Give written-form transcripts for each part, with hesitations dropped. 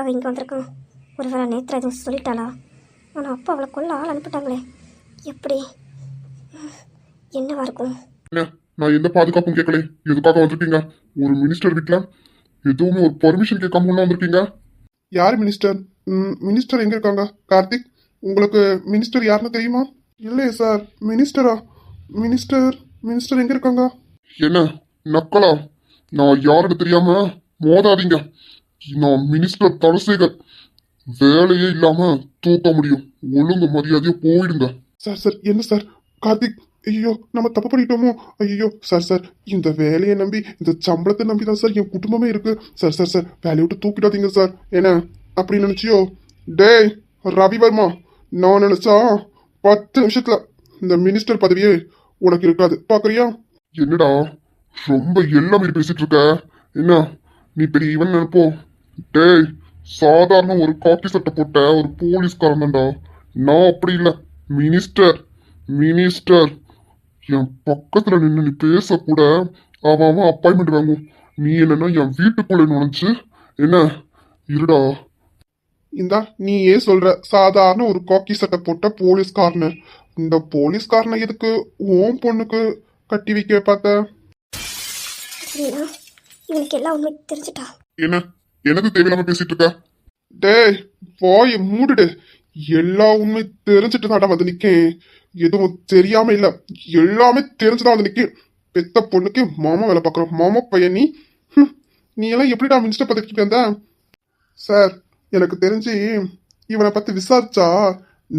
எதுக்காக இங்கே வந்திருக்கான்? ஒருவேளை நேத்ரா எதுவும் சொல்லிட்டாளா? ஆனால் அப்பா அவளை கொல்ல ஆள் அனுப்பிட்டாங்களே, எப்படி? என்னவா இருக்கும்? என்ன, நான் எந்த பாதுகாப்பும் கேட்கல. எதுக்காக வந்திருக்கீங்க? ஒரு மினிஸ்டர் வீட்டில் எதுவுமே ஒரு பர்மிஷன் கேட்காம உள்ள வந்திருக்கீங்க. யார் மினிஸ்டர்? மினிஸ்டர் எங்க இருக்காங்க? கார்த்திக், உங்களுக்கு மினிஸ்டர் யாருன்னு தெரியுமா? இல்லையே சார். மினிஸ்டரா? மினிஸ்டர் மினிஸ்டர் எங்க இருக்காங்க? என்ன நக்கலா? நான் யாருன்னு தெரியாம மோதாதீங்க. நான் மினிஸ்டர் தலசேகர். வேலையே இல்லாம தூக்க முடியும். ஒழுங்கு மரியாதையா போயிடுங்க. சார் சார் என்ன சார்? கார்த்திக், ஐயோ நம்ம தப்பு பண்ணிட்டோமோ? ஐயோ சார் சார், இந்த வேலையை நம்பி, இந்த சம்பளத்தை நம்பி தான் சார் என் குடும்பமே இருக்கு. சார் சார் சார், வேலையை விட்டு தூக்கிடாதீங்க சார். என்ன அப்படி நினைச்சியோ? டேய் ரவிவர்மா, நான் நினைச்சா 10 நிமிஷத்துல இந்த மினிஸ்டர் பதவியே உனக்கு இருக்காது. பாக்குறியா? என்னடா ரொம்ப எல்லாமே பேசிட்டு இருக்க? என்ன நீ பெரிய இவன் நினைப்போ? டேய், சாதாரண ஒரு காக்கி சட்டை போட்ட ஒரு போலீஸ்காரன் தான்டா. நான் அப்படி இல்லை. மினிஸ்டர் மினிஸ்டர் என் பக்கத்துல நின்று நீ பேசக்கூட அவன் அப்பாயின்மெண்ட் வாங்கும். நீ என்னன்னா என் வீட்டுக்குள்ள நுழைச்சு என்ன இருடா. இந்தா நீ ஏன் சொல்ற சாதாரண ஒரு காக்கி சட்டை போட்ட போலீஸ்காரனு? இந்த போலீஸ்காரனை எதுக்கு ஓம் பொண்ணுக்கு கட்டி வைக்க பார்த்த? இவனுக்கு எல்லாம் உண்மை தெரிஞ்சுட்டா. என்ன எனக்கு தேவையில்லாம பேசிட்டு இருக்க? டேய் போய் மூடுடு. எல்லா உண்மை தெரிஞ்சுட்டு தாண்டா வந்து நிக்கேன். எதுவும் தெரியாம இல்ல, எல்லாமே தெரிஞ்சுதான் வந்து நிக்கேன். பெத்த பொண்ணுக்கு மாமா வேலை பாக்குறோம். மாமா பையன் நீ. நீ எல்லாம் எப்படிடா மினிஸ்டர் பதவிக்கு வந்த? சார், எனக்கு தெரிஞ்சு இவனை பத்தி விசாரிச்சா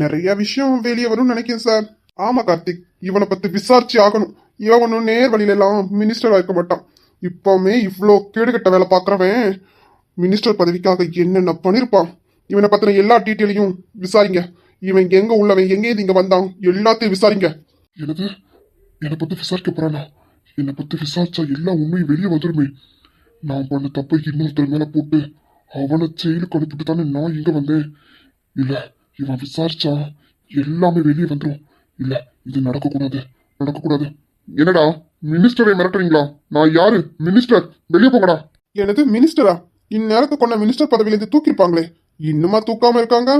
நிறைய விஷயம் வெளியே வரும்னு நினைக்கிறேன் சார். ஆமா கார்த்திக், இவனை பத்தி விசாரிச்சு ஆகணும். இவன் ஒன்னும் நேர் வழியில எல்லாம் மினிஸ்டர் ஆயிருக்க மாட்டான். இப்பவுமே இவ்வளோ கேடுகட்ட வேலை பாக்குறவன் மினிஸ்டர் பதவிக்காக என்னென்ன பண்ணிருப்பான். இவனை பத்தின எல்லா டீட்டெயிலையும் விசாரிங்க. இவன் எங்க உள்ளவன், எங்கே இங்க வந்தான், எல்லாத்தையும் விசாரிங்க. எனது என்னை பத்தி விசாரிக்க போறானா? என்னை பத்தி விசாரிச்சா எல்லா உண்மையும் வெளியே வந்துருமே. நான் பண்ண தப்பை இன்னொருத்தர் மேல போட்டு அவனை செயலுக்கு அனுப்பிட்டு தானே நான் இங்க வந்தேன். இல்ல, இவன் விசாரிச்சா எல்லாமே வெளியே வந்துடும். இல்ல, இது நடக்கக்கூடாது, நடக்கக்கூடாது. என்னடா மினிஸ்டரை மிரட்டுறீங்களா? நான் யாரு? மினிஸ்டர், வெளியே போங்கடா. எனது மினிஸ்டரா? இந்நேரத்தை கொண்ட மினிஸ்டர் பதவியிலிருந்து தூக்கிருப்பாங்களே, இன்னுமா தூக்காம இருக்காங்க?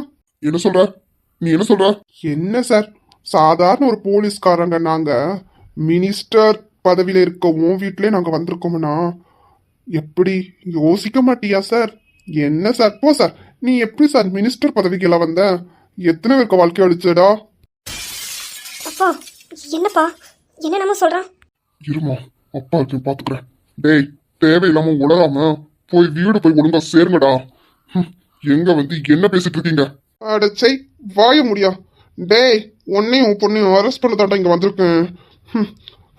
என்ன சொல்ற நீ? என்ன சொல்ற? என்ன சார், சாதாரண ஒரு போலீஸ்காரங்க நாங்க மினிஸ்டர் பதவியில இருக்க உன் வீட்டிலே நாங்க வந்திருக்கோம்னா எப்படி யோசிக்க மாட்டியா சார்? என்ன சார் போ சார். நீ எப்படி சார் மினிஸ்டர் பதவிக்கு எல்லாம் வந்த? எத்தனை பேருக்கு வாழ்க்கை அழிச்சடா? அப்பா என்னப்பா என்ன நம்ம சொல்றான்? இருமா, அப்பா இருக்கேன் பாத்துக்கிறேன். டேய், தேவையில்லாம உலகாம போய் வீடு போய் ஒழுங்கா சேருங்கடா. எங்க வந்து என்ன பேசிட்டு இருக்கீங்க? அடச்சை வாய முடியா. டேய், உன்னையும் உன் பொண்ணையும் அரெஸ்ட் பண்ண தாண்டா இங்க வந்திருக்கேன்.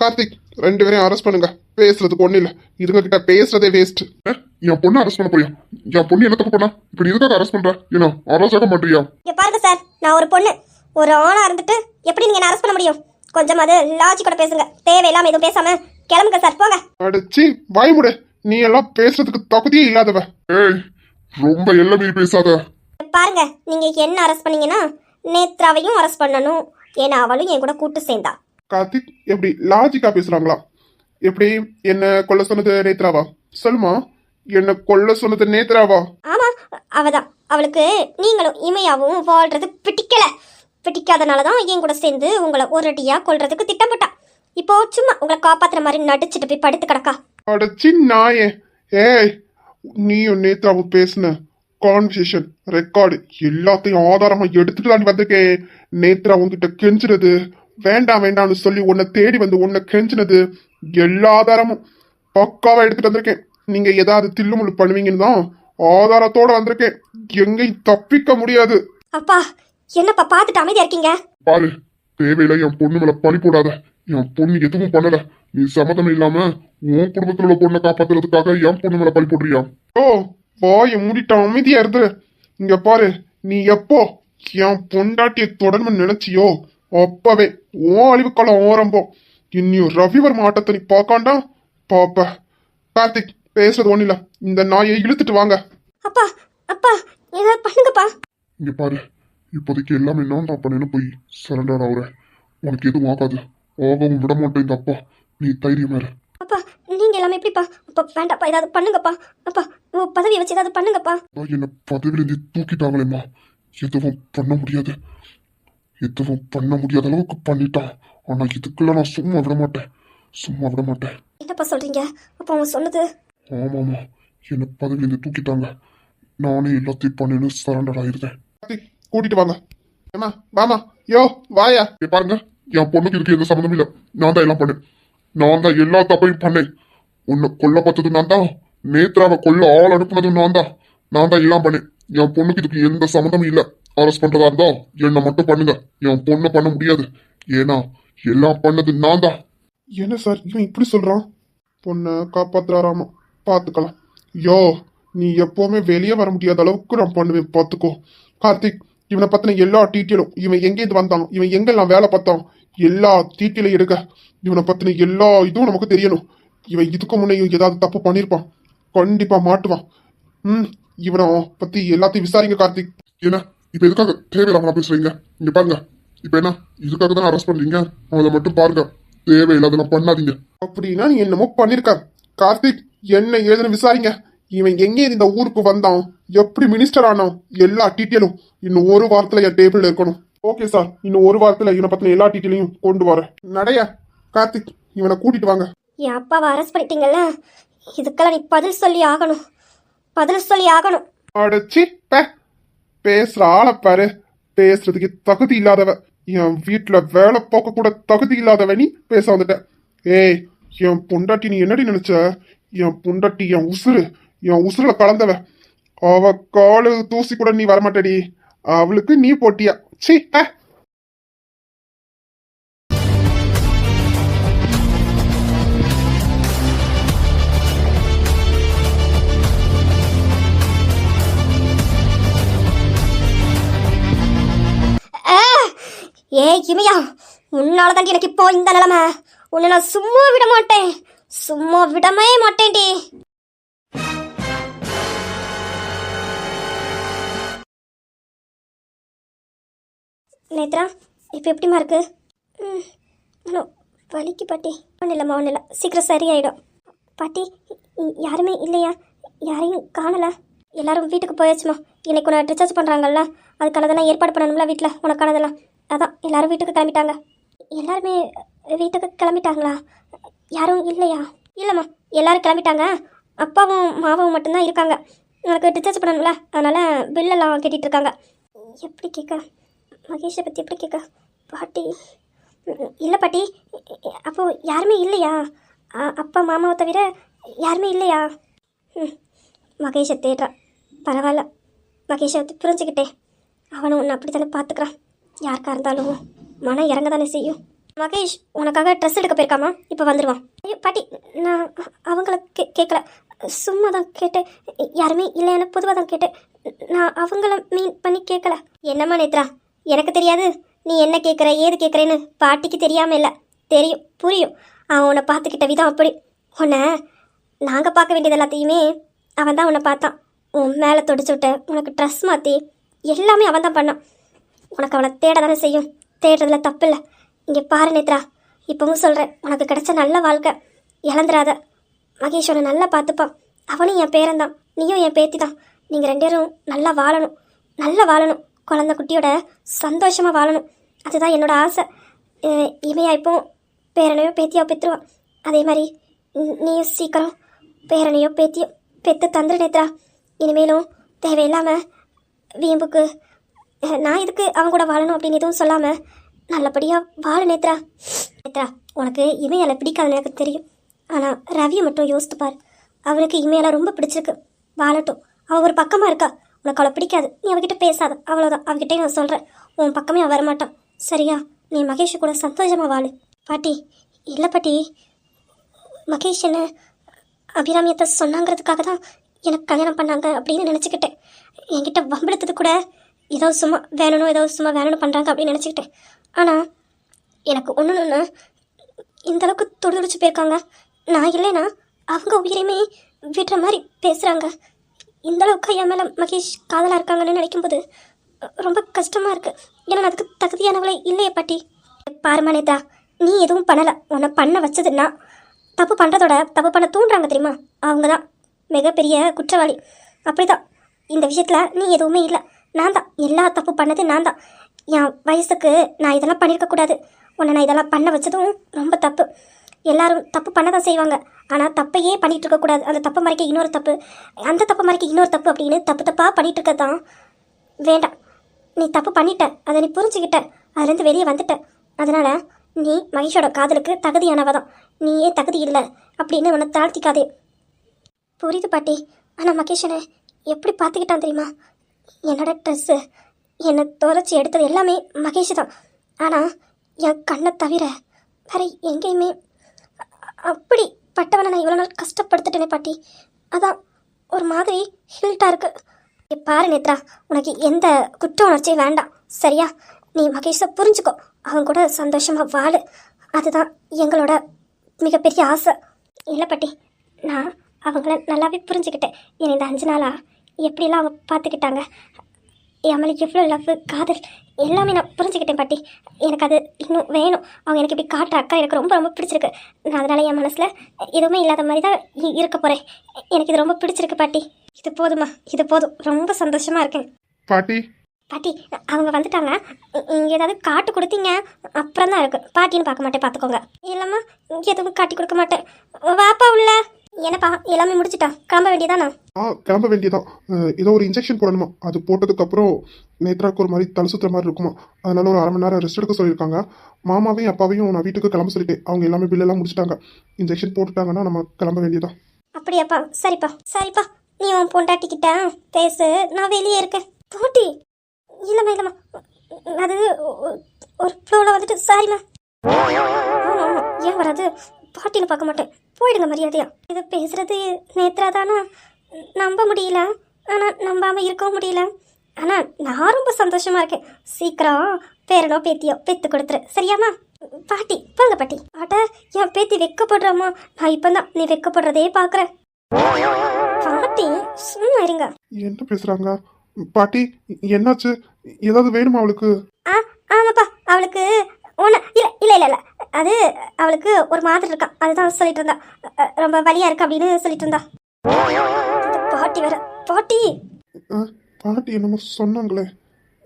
கார்த்திக், 2 பேரையும் அரெஸ்ட் பண்ணுங்க. பேசுறதுக்கு ஒண்ணு இல்ல, இதுங்க கிட்ட பேசுறதே வேஸ்ட். என் பொண்ணு அரெஸ்ட் பண்ண போறியா? என் பொண்ணு என்ன தப்பு பண்ணா? இப்ப எதுக்காக அரெஸ்ட் பண்ற? என்ன அரெஸ்ட் மாட்டியா? இங்க பாருங்க சார், நான் ஒரு பொண்ணு, ஒரு ஆணா இருந்துட்டு எப்படி நீங்க என்ன அரெஸ்ட் பண்ண முடியும்? கொஞ்சமாவது லாஜிக்கோட பேசுங்க. தேவையில்லாம எதுவும் பேசாம கிளம்புங்க சார், போங்க. அடச்சி வாய் முடு. நீ எல்லாம் பேசுறதுக்கு தகுதியே இல்லாதவ. ஏய், ரொம்ப எல்லாமே பேசாத. பாருங்க, நீங்க என்ன அரெஸ்ட் பண்ணீங்கன்னா நேத்ராவையும் அரெஸ்ட் பண்ணணும். ஏன்னா அவளும் என் கூட கூட்டு சேர்ந்தா. கார்த்திக், எப்படி லாஜிக்கா பேசுறாங்களா? எப்படி என்ன கொல்ல சொன்னது நேத்ராவா? சொல்லுமா, என்ன கொல்ல சொன்னது நேத்ராவா? ஆமா, அவதான். அவளுக்கு நீங்களும் இமையாவும் வாழ்றது பிடிக்காதனாலதான் என் கூட சேர்ந்து உங்களை ஒரு அடியா கொல்றதுக்கு திட்டம் போட்டா. இப்போ சும்மா உங்களை காப்பாத்துற மாதிரி நடிச்சுட்டு போய் படுத்து கிடக்கா. அடச்சி நாயே. ஏய், நீயும் நேத்ராவும் பேசுன கான்வர்சேஷன் ரெக்கார்டு எல்லாத்தையும் ஆதாரமா எடுத்துட்டு தான் வந்திருக்கேன். நேத்ரா உங்ககிட்ட கெஞ்சுறது வேண்டாம் வேண்டாம்னு சொல்லி உன்னை தேடி வந்து உன்னை கெஞ்சினது எல்லா ஆதாரமும் பக்காவா எடுத்துட்டு வந்திருக்கேன். நீங்க ஏதாவது தில்லுமுள்ளு பண்ணுவீங்கன்னு தான் ஆதாரத்தோட வந்திருக்கேன். எங்கேயும் தப்பிக்க முடியாது. அப்பா என்னப்பா பார்த்துட்டு அமைதியா இருக்கீங்க? பாரு, தேவையில்லை என் பொண்ணு மேல பழி போடாத. என் பொண்ணு எதுவும் பண்ணல. நீ சம்மதம் இல்லாம உன் குடும்பத்துல உள்ள பொண்ணை காப்பாத்துறதுக்காக என் பொண்ணு மேல பழி போடுறியா? ஓ, வாய மூடிட்ட அமைதியா இருந்து. இங்க பாரு, நீ எப்போ என் பொண்டாட்டிய தொடர்ந்து நினைச்சியோ அப்பவே உன் அழிவுக்காலம் ஆரம்பம். இன்னும் ரவிவர்மா ஆட்டத்தை நீ பாக்காண்டா பாப்ப. கார்த்திக், பேசுறது ஒண்ணு இல்ல, இந்த நாயை இழுத்துட்டு வாங்க. அப்பா அப்பா ஏதாவது பண்ணுங்கப்பா. இங்க பாரு, இப்போதைக்கு எல்லாமே நான் தான் பண்ணேன்னு போய் சரண்டர் ஆகுற. உனக்கு எதுவும் ஆகாது, ஆகவும் விட மாட்டேன் இந்த அப்பா. நீ தைரியமா இரு. அப்பா நீங்க எல்லாமே எப்படிப்பா? அப்பா வேண்டாப்பா, ஏதாவது பண்ணுங்கப்பா. அப்பா உன் பதவியை வச்சு ஏதாவது பண்ணுங்கப்பா. என்ன பதவியிலிருந்து தூக்கிட்டாங்களேம்மா. எதுவும் பண்ண முடியாது. எதுவும் பண்ண முடியாத அளவுக்கு பண்ணிட்டான். ஆனா இதுக்கெல்லாம் நான் சும்மா விட மாட்டேன். சும்மா விட மாட்டேன். என்னப்பா சொல்றீங்க? அப்போ அவங்க சொன்னது? ஆமாம்மா, என்ன பதவியிலிருந்து தூக்கிட்டாங்க. நானே எல்லாத்தையும் பண்ணு சரண்டர் ஆயிருந்தேன். கூட்டிட்டு வாங்க. ஏமா வாமா. யோ வாயா. பாருங்க, என் பொண்ணுக்கு இதுக்கு எந்த சம்மந்தம் இல்லை. நான் தான் எல்லாம் பண்ணேன். நான் தான் எல்லா தப்பையும் பண்ணேன். உன்னை கொல்ல பார்த்தது நான் தான். நேத்ராவை கொல்ல ஆள் அனுப்புனதும் நான் தான். நான் தான் எல்லாம் பண்ணேன். என் பொண்ணுக்கு இதுக்கு எந்த சம்மந்தமும் இல்லை. அரெஸ்ட் பண்றதா இருந்தா என்னை மட்டும் பண்ணுங்க. என் பொண்ணை பண்ண முடியாது. ஏன்னா எல்லாம் பண்ணது நான் தான். என்ன சார் இவன் இப்படி சொல்றான்? பொண்ணை காப்பாத்துறாராமா. பாத்துக்கலாம். யோ, நீ எப்பவுமே வெளியே வர முடியாத அளவுக்கு நான் பண்ணுவேன். பாத்துக்கோ கார்த்திக். இவனை பத்தின எல்லா டீட்டெயிலும், இவன் எங்கேருந்து வந்தான், இவன் எங்கெல்லாம் வேலை பார்த்தான், எல்லா டீட்டெயிலையும் எடுக்க. இவனை பத்தின எல்லா இதுவும் நமக்கு தெரியணும். இவன் இதுக்கு முன்னையும் ஏதாவது தப்பு பண்ணிருப்பான். கண்டிப்பா மாட்டுவான். இவனை பத்தி எல்லாத்தையும் விசாரிங்க கார்த்திக். என்ன இப்ப எதுக்காக தேவையில்லாம பேசுறீங்க? இங்க பாருங்க, இப்ப என்ன இதுக்காக தான் அரெஸ்ட் பண்றீங்க? அதை மட்டும் பாருங்க. தேவையில்லாதெல்லாம் பண்ணாதீங்க. அப்படின்னா நீ என்னமோ பண்ணிருக்க கார்த்திக். என்ன ஏதுன்னு விசாரிங்க. இவன் எங்கே இந்த ஊருக்கு வந்தான், எப்படி மினிஸ்டர் ஆனான், எல்லா டீட்டெயிலும் இன்னும் ஒரு வாரத்துல என் டேபிள்ல இருக்கணும். ஓகே சார், இன்னும் ஒரு வாரத்துல இவனை பத்தின எல்லா டீட்டெயிலையும் கொண்டு வரேன். நடைய கார்த்திக், இவனை கூட்டிட்டு வாங்க. என் அப்பாவை அரெஸ்ட் பண்ணிட்டீங்கல்ல, இதுக்கெல்லாம் நீ பதில் சொல்லி ஆகணும். பதில் சொல்லி ஆகணும். அடச்சி பேசுற ஆளை பாரு. பேசுறதுக்கு தகுதி இல்லாதவ. என் வீட்டுல வேலை போக்க கூட தகுதி இல்லாதவ நீ பேச வந்துட்ட. ஏய், என் பொண்டாட்டி நீ என்னடி நினைச்ச? என் பொண்டாட்டி என் உசுறு. என் உசுறுல கலந்தவ. அவ காலு தூசி கூட நீ வரமாட்டடி. அவளுக்கு நீ போட்டியா? சி. ஏ இமையா, உன்னாலதான் எனக்கு இப்போ இந்த நிலைமை. உன்னை நான் சும்மா விட மாட்டேன். சும்மா விடவே மாட்டேன்டி. நேத்ரா, இப்போ எப்படிமா இருக்கு? வலிக்கு பாட்டி. ஒன்றும் இல்லைம்மா, ஒன்றும் இல்லை. சீக்கிரம் சரியாயிடும். பாட்டி, யாருமே இல்லையா? யாரையும் காணலை. எல்லாரும் வீட்டுக்கு போயாச்சுமா. இன்னைக்கு உன்னை டிஸ்சார்ஜ் பண்ணுறாங்கல்ல, அதுக்கானதெல்லாம் ஏற்பாடு பண்ணணும்ல வீட்டில் உனக்கானதெல்லாம். அதான் எல்லாரும் வீட்டுக்கு கிளம்பிட்டாங்க. எல்லாருமே வீட்டுக்கு கிளம்பிட்டாங்களா? யாரும் இல்லையா? இல்லைம்மா, எல்லாரும் கிளம்பிட்டாங்க. அப்பாவும் மாவும் மட்டும்தான் இருக்காங்க. எனக்கு டிஸ்சார்ஜ் பண்ணணும்ல, அதனால் பில்லெல்லாம் கட்டிகிட்டு இருக்காங்க. எப்படி கேட்க? மகேஷை பற்றி எப்படி கேட்க? பாட்டி இல்லை பாட்டி. அப்போது யாருமே இல்லையா? அப்பா மாமாவை தவிர யாருமே இல்லையா? மகேஷை தேடுறா. பரவாயில்ல, மகேஷை வந்து புரிஞ்சுக்கிட்டே. அவனும் ஒன்று அப்படி தானே பார்த்துக்கிறான். யாருக்கா இருந்தாலும் மனம் இறங்க தானே செய்யும். மகேஷ் உனக்காக ட்ரெஸ் எடுக்க போயிருக்காமா? இப்போ வந்துடுவான். ஐயோ பாட்டி, நான் அவங்கள கேட்கல, சும்மா தான் கேட்டேன். யாருமே இல்லைன்னு பொதுவாக தான் கேட்டேன். நான் அவங்கள மீன் பண்ணி கேட்கல. என்னம்மா நேத்ரா, எனக்கு தெரியாது நீ என்ன கேட்குற ஏது கேட்குறேன்னு. பாட்டிக்கு தெரியாமல் இல்லை, தெரியும், புரியும். அவன் உன்னை பார்த்துக்கிட்ட விதம் அப்படி. உன்னை நாங்கள் பார்க்க வேண்டியது எல்லாத்தையுமே அவன் தான் உன்னை பார்த்தான். உன் மேலே தொடிச்சு விட்ட, உனக்கு ட்ரெஸ் மாற்றி எல்லாமே அவன் தான் பண்ணான். உனக்கு அவனை தேட தானே செய்யும். தேடுறதுல தப்பு இல்லை. இங்கே பாரு நேத்ரா, இப்போவும் சொல்கிறேன், உனக்கு கிடைச்ச நல்ல வாழ்க்கை இழந்துடாத. மகேஷ் உன்னை நல்லா பார்த்துப்பான். அவனும் என் பேரன் தான், நீயும் என் பேத்தி தான். நீங்கள் ரெண்டு பேரும் நல்லா வாழணும், நல்லா வாழணும். குழந்தை குட்டியோட சந்தோஷமாக வாழணும். அதுதான் என்னோட ஆசை. இமையா இப்போ பேரனையோ பேத்தியோ பெற்றுருவான். அதே மாதிரி நீயும் சீக்கிரம் பேரனையோ பேத்தியோ பெற்று தந்துரு நேத்ரா. இனிமேலும் தேவையில்லாமல் வீம்புக்கு நான் இதுக்கு அவன் கூட வாழணும் அப்படின்னு எதுவும் சொல்லாமல் நல்லபடியாக வாழு நேத்ரா. நேத்ரா, உனக்கு இமையால் பிடிக்காதுன்னு எனக்கு தெரியும். ஆனால் ரவியை மட்டும் யோசித்துப்பார். அவனுக்கு இமையால் ரொம்ப பிடிச்சிருக்கு. வாழட்டும். அவள் ஒரு பக்கமாக இருக்கா. உனக்கு அவளை பிடிக்காது, நீ அவகிட்ட பேசாத, அவ்வளோதான். அவகிட்டே நான் சொல்கிறேன், உன் பக்கமே அவன் வரமாட்டான். சரியா? நீ மகேஷ் கூட சந்தோஷமாக வாழு. பாட்டி இல்லை பாட்டி, மகேஷ் என்ன அபிராமியத்தை சொன்னாங்கிறதுக்காக தான் எனக்கு கல்யாணம் பண்ணாங்க அப்படின்னு நினச்சிக்கிட்டேன். என்கிட்ட வம்பெடுத்தது கூட ஏதோ சும்மா வேணும்னு பண்ணுறாங்க அப்படின்னு நினச்சிக்கிட்டேன். ஆனால் எனக்கு ஒன்றுன்னு இந்தளவுக்கு துடிதுடிச்சு போயிருக்காங்க. நான் இல்லைன்னா அவங்க உயிரையுமே விடுற மாதிரி பேசுகிறாங்க. இந்தளவுக்கு என் மேலே மகேஷ் காதலாக இருக்காங்கன்னு நினைக்கும்போது ரொம்ப கஷ்டமாக இருக்குது. ஏன்னா நான் அதுக்கு தகுதியானவளே இல்லையே பாட்டி. பாருமா நேதா, நீ எதுவும் பண்ணலை. உன்னை பண்ண வச்சதுன்னா தப்பு பண்ணுறதோட தப்பு பண்ண தூண்டுறாங்க தெரியுமா? அவங்க தான். மிகப்பெரிய குற்றவாளி. அப்படிதான். இந்த விஷயத்தில் நீ எதுவுமே இல்லை. நான் தான் எல்லா தப்பு பண்ணது நான் தான். என் வயசுக்கு நான் இதெல்லாம் பண்ணியிருக்கக்கூடாது. உன்னை நான் இதெல்லாம் பண்ண வச்சதும் ரொம்ப தப்பு. எல்லாரும் தப்பு பண்ண தான் செய்வாங்க. ஆனால் தப்பையே பண்ணிகிட்டு இருக்கக்கூடாது. அந்த தப்பு மறைக்க இன்னொரு தப்பு, அந்த தப்பு மறைக்க இன்னொரு தப்பு அப்படின்னு தப்பு தப்பாக பண்ணிகிட்டு இருக்க தான் வேண்டாம். நீ தப்பு பண்ணிட்ட, அதை நீ புரிஞ்சுக்கிட்ட, அதுலேருந்து வெளியே வந்துட்ட. அதனால் நீ மகேஷோட காதலுக்கு தகுதியானவ தான். நீயே தகுதி இல்லை அப்படின்னு உன்னை தாழ்த்திக்காதே. புரியுது பாட்டி. ஆனால் மகேஷனை எப்படி பார்த்துக்கிட்டான் தெரியுமா? என்னோட ட்ரெஸ்ஸு, என்னை துரைச்சி எடுத்தது எல்லாமே மகேஷ் தான். ஆனால் என் கண்ணை தவிர வேற எங்கேயுமே அப்படி பட்டவனை நான் இவ்வளோ நாள் கஷ்டப்படுத்திட்டேனே பாட்டி. அதான் ஒரு மாதிரி ஹில்ட்டாக இருக்குது. பாரு நேத்ரா, உனக்கு எந்த குற்ற உணர்ச்சியும் வேண்டாம், சரியா? நீ மகேஷை புரிஞ்சுக்கோ, அவன் கூட சந்தோஷமாக வாழு. அதுதான் எங்களோட மிகப்பெரிய ஆசை. இல்லை பாட்டி, நான் அவங்கள நல்லாவே புரிஞ்சுக்கிட்டேன். என்னை இந்த 5 நாளாக எப்படிலாம் அவங்க பார்த்துக்கிட்டாங்க, என் மேலே எவ்வளோ லவ், காதல் எல்லாமே நான் புரிஞ்சுக்கிட்டேன் பாட்டி. எனக்கு அது இன்னும் வேணும். அவங்க எனக்கு இப்படி காட்டுற அக்கா எனக்கு ரொம்ப ரொம்ப பிடிச்சிருக்கு. நான் அதனால் என் மனசில் எதுவுமே இல்லாத மாதிரி தான் இருக்க போகிறேன். எனக்கு இது ரொம்ப பிடிச்சிருக்கு பாட்டி. இது போதுமா, இது போதும். ரொம்ப சந்தோஷமாக இருக்கேன் பாட்டி. பாட்டி, அவங்க வந்துட்டாங்க. இங்கே ஏதாவது காட்டு கொடுத்தீங்க அப்புறம் தான் இருக்குது. பாட்டின்னு பார்க்க மாட்டேன், பார்த்துக்கோங்க. இல்லைம்மா, எதுவும் காட்டி கொடுக்க மாட்டேன். வாப்பா உள்ள. என்னப்பா, எல்லாமே முடிச்சிட்டா, கிளம்ப வேண்டியதானா? கிளம்ப வேண்டியதான். ஏதோ ஒரு இன்ஜெக்ஷன் போடணுமா, அது போட்டதுக்கப்புறம் நேத்ராக்கு ஒரு மாதிரி தலை சுற்றுற மாதிரி இருக்குமா. அதனால ஒரு 1/2 மணி நேரம் ரெஸ்ட் எடுக்க சொல்லியிருக்காங்க. மாமாவையும் அப்பாவையும் நான் வீட்டுக்கு கிளம்ப சொல்லிட்டேன். அவங்க எல்லாமே பில்லெல்லாம் முடிச்சிட்டாங்க. இன்ஜெக்ஷன் போட்டுட்டாங்கன்னா நம்ம கிளம்ப வேண்டியதான். அப்படியாப்பா? சரிப்பா சரிப்பா, நீ உன் பொண்டாட்டிக்கிட்ட பேசு, நான் வெளியே இருக்கேன். போட்டி, இல்லைம்மா, அது ஒரு ஃப்ளோவில் வந்துட்டு. சாரிம்மா. ஏன் வராது? பாட்டின்னு பார்க்க மாட்டேன், போயிடுங்க மரியாதையா. இது பேசுறது நேத்ரா தானா? நம்ப முடியல, ஆனால் நம்பாமல் இருக்கவும் முடியல. ஆனால் நான் ரொம்ப சந்தோஷமா இருக்கேன். சீக்கிரம் பேரனோ பேத்தியோ பெற்று கொடுத்துரு, சரியாம்மா? பாட்டி வாங்க பாட்டி. அட, என் பேத்தி வெக்கப்படுறாம்மா. நான் இப்போ தான் நீ வெக்கப்படுறதே பார்க்குறேன். பாட்டி சும்மா இருங்க. என்ன பேசுறாங்க பாட்டி? என்னாச்சு? ஏதாவது வேணுமா அவளுக்கு? ஆமாப்பா, அவளுக்கு ஒன்று இல்லை. அது அவளுக்கு ஒரு மாதிரி இருக்கா, அதுதான் சொல்லிட்டு இருந்தா. ரொம்ப வலியா இருக்கு அப்படின்னு சொல்லிட்டு இருந்தா. பாட்டி வேற. பாட்டி பாட்டி என்னமோ சொன்னாங்களே,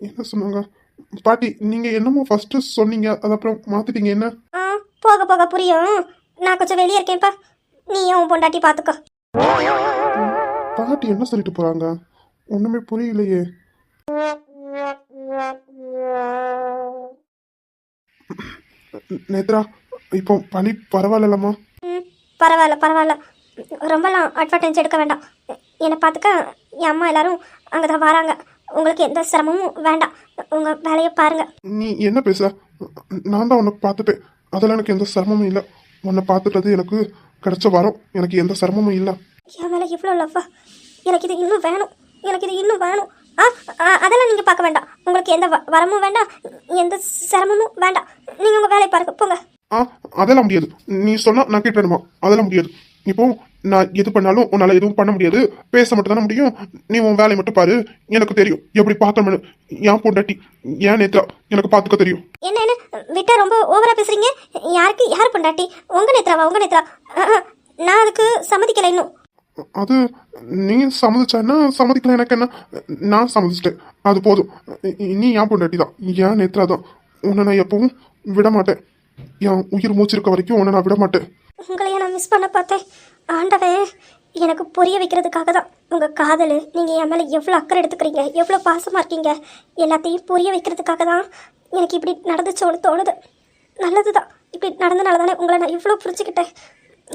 என்ன சொன்னாங்க பாட்டி? நீங்க என்னமோ ஃபர்ஸ்ட் சொன்னீங்க, அது அப்புறம் மாத்திட்டீங்க. என்ன? போக போக புரியும். நான் கொஞ்சம் வெளியே இருக்கேன்ப்பா, நீயும் உன் பொண்டாட்டி பார்த்துக்கோ. பாட்டி என்ன சொல்லிட்டு போறாங்க? ஒண்ணுமே புரியலையே. நேத்ரா, இப்போ பனி பரவாயில்லம்மா? பரவாயில்ல. ரொம்பலாம் அட்வான்டேஜ் எடுக்க வேண்டாம். என்னை பார்த்துக்க என் அம்மா எல்லாரும் அங்கே தான் வராங்க. உங்களுக்கு எந்த சிரமமும் வேண்டாம், உங்கள் வேலையை பாருங்க. நீ என்ன பேசுற? நான் தான் உன்னை பார்த்துட்டேன், அதெல்லாம் எனக்கு எந்த சிரமமும் இல்லை. உன்னை பார்த்துட்டது எனக்கு கிடைச்ச வரம், எனக்கு எந்த சிரமமும் இல்லை. என் மேலே இவ்வளோ லவ்வா? எனக்கு இது இன்னும் வேணும். அதெல்லாம் நீங்கள் பார்க்க வேண்டாம். உங்களுக்கு எந்த வரமும் வேண்டாம், எந்த சிரமமும் வேண்டாம். நீங்கள் உங்கள் வேலையை பாருங்க, போங்க. அதெல்லாம் முடியாது. நீ சொன்னா நான் கேட்டுமா? அதெல்லாம் முடியாது. இப்போ நான் எது பண்ணாலும் உன்னால எதுவும் பண்ண முடியாது. பேச மட்டும் தானே முடியும். நீ உன் வேலையை மட்டும் பாரு. எனக்கு தெரியும் எப்படி பார்க்கணும்னு. என் பொண்டாட்டி, ஏன் நேத்ரா, எனக்கு பார்த்துக்க தெரியும். என்ன விட்டா ரொம்ப ஓவரா பேசுறீங்க? யார் பொண்டாட்டி? உங்க நேத்ரா. நான் அதுக்கு சம்மதிக்கல இன்னும். அது நீ சம்மதிச்சா சம்மதிக்கல, எனக்கு என்ன? நான் சம்மதிச்சிட்டேன், அது போதும். நீ என் பொண்டாட்டி தான், ஏன் நேத்ரா தான். உன்னை நான் எப்பவும் விட மாட்டேன். என் உயிர் மூச்சிருக்க வரைக்கும் உன்னை நான் விட மாட்டேன். உங்களையே நான் மிஸ் பண்ண பார்த்தேன். ஆண்டவே, எனக்கு புரிய வைக்கிறதுக்காக தான் உங்கள் காதல், நீங்கள் என் மேலே எவ்வளோ அக்கறை எடுத்துக்கிறீங்க, எவ்வளோ பாசமாக இருக்கீங்க, எல்லாத்தையும் புரிய வைக்கிறதுக்காக தான் எனக்கு இப்படி நடந்துச்சோன்னு தோணுது. நல்லது தான், இப்படி நடந்தனால தானே உங்களை நான் இவ்வளோ புரிஞ்சுக்கிட்டேன்.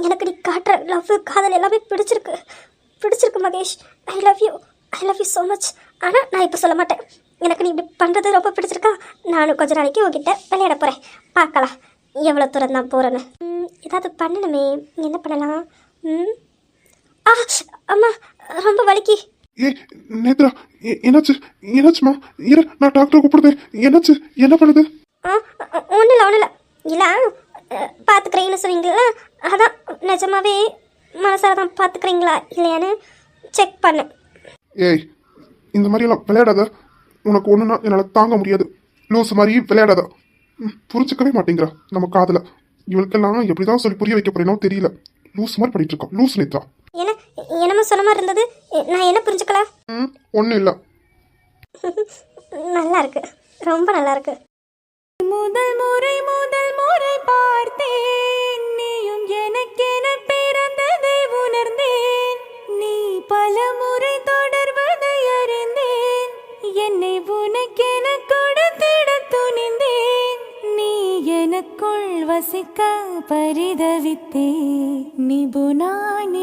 எனக்கு நீ காட்டுற லவ், காதல் எல்லாமே பிடிச்சிருக்கு Mahesh. I love you so much. ஆனால் நான் இப்போ சொல்ல மாட்டேன். எனக்கு நீ இப்படி பண்ணுறது ரொம்ப பிடிச்சிருக்கா. நானும் கொஞ்ச நாளைக்கு உங்ககிட்ட விளையாட போகிறேன், பார்க்கலாம் எவ்வளோ தூரம் தான் போகிறேன்னு. ஏதாவது பண்ணணுமே, என்ன பண்ணலாம்? அம்மா, ரொம்ப வலிக்கு. ஏய் நேத்ரா, என்னாச்சுமா? இரு, நான் டாக்டரை கூப்பிடுதேன். என்னாச்சு? என்ன பண்ணுது? ஒன்றும் இல்லை பார்த்துக்கிறீங்கன்னு சொன்னீங்களா, அதான் நிஜமாவே மனசார தான் பார்த்துக்கிறீங்களா இல்லையான்னு செக் பண்ணேன். ஏய், இந்த மாதிரியெல்லாம் விளையாடாத. உனக்கு ஒன்றுனா என்னால் தாங்க முடியாது. லூஸ் மாதிரி விளையாடாத. புரிஞ்சுக்கவே மாட்டேங்கிறா நம்ம காதலை. இவளுக்கெல்லாம் எப்படி தான் சொல்லி புரிய வைக்க போறேனோ தெரியல. லூஸ் மாதிரி பண்ணிட்டு இருக்கா லூஸ் நேத்ரா. என்ன என்னமோ சொன்ன மாதிரி இருந்தது, நான் என்ன புரிஞ்சுக்கல? ஒன்றும் இல்லை. நல்லா இருக்கு, ரொம்ப நல்லா இருக்கு. முதல் முறை பார்த்தேன், நீயும் எனக்கென பிறந்ததை உணர்ந்தேன். நீ பல முறை தொடர்வதை அறிந்தேன், என்னை உனக்கென கொடுத்திட துணிந்தேன். நீ எனக்குள் வசிக்க பரிதவித்தேன், நிபுணானி.